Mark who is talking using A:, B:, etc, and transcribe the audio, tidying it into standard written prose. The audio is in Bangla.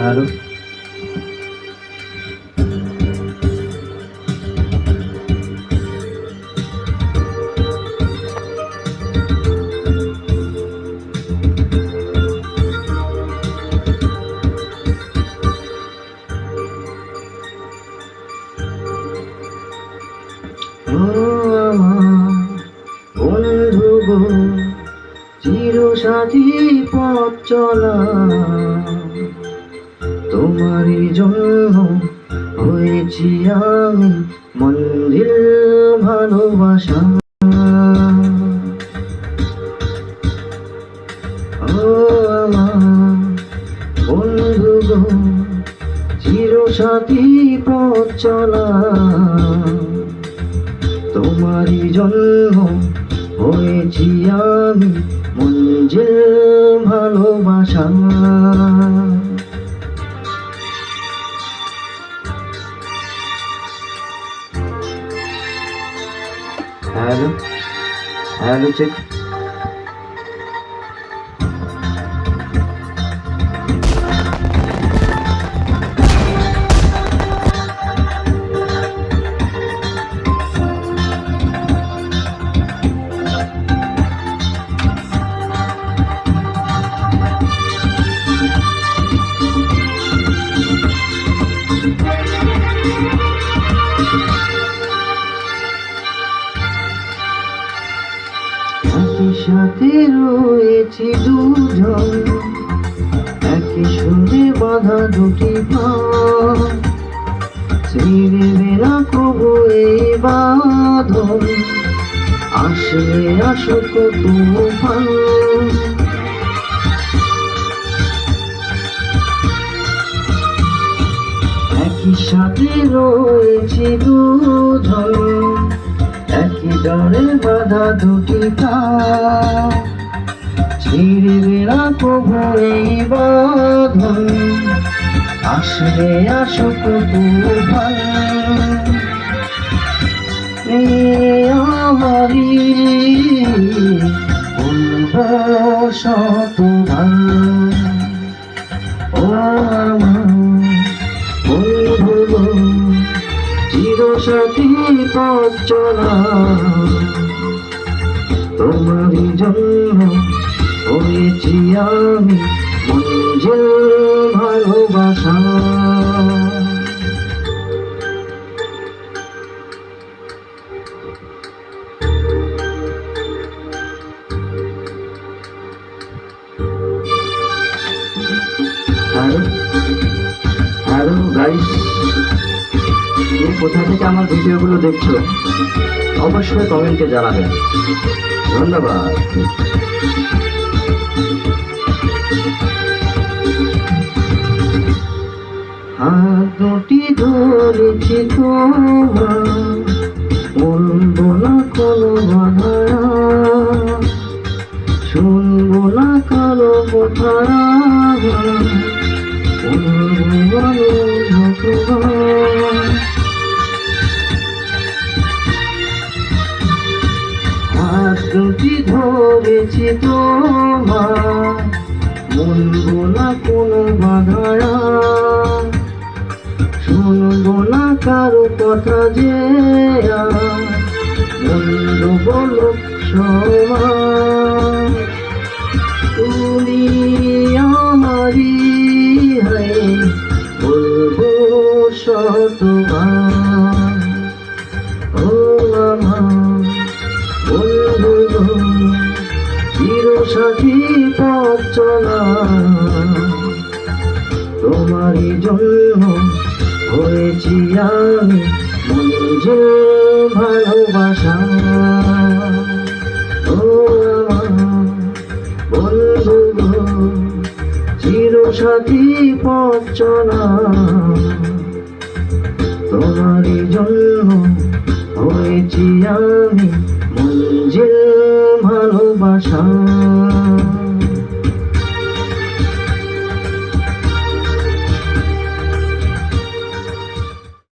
A: আরো বন্ধু গো, চির সাথী পথ চলা, তোমারই জন্য হয়েছি আমি মন্দির ভালোবাসা। ও আমার বন্ধু গো, চির সাথী পথ চলা, তোমারই জন্য হয়েছি আমি মঞ্জিল ভালোবাসা। Hello hello check. একই সাথে রয়েছি দুজন, একই সুরে বাঁধা দুটি পা, ছিঁড়বে না কবু এই বাঁধন, আসলে আসুক তুফান। একই সাথে রয়েছি দুজন, একই ডালে বাঁধা দুটি কান, ছিঁড়বে না কবু এই বাঁধন, আসলে আসুক তুফান। আমারই বলবো শতবার, ও আমার বন্ধু গো, চির সাথী পথ চলা, তোমারই জন্য হয়েছি আমি মঞ্জিল ভালোবাসা। হ্যালো হ্যালো গাইস, তুমি কোথা থেকে আমার ভিডিওগুলো দেখছো অবশ্যই কমেন্টে জানাবেন। ধন্যবাদ। হাত দুটি ধরেছি তোমার, বলবো না কোনো বাধা, শুনবো না কারো কথা, হাত দুটি ধরেছি তোমার, বলবো না কোনো বাধা, শুনবো না কারো কথা, যে বন্ধ বলো সমান। তুমি আমারই হয়ে বলবো শতবার, ও আমার বন্ধু গো, চির সাথী পথ চলা, তোমারই জন্য হয়েছি আমি মঞ্জিল ভালোবাসা। ও আমার বন্ধু গো, চির সাথী পথ চলা, তোমারই জন্য হয়েছি আমি মঞ্জিল ভালোবাসা।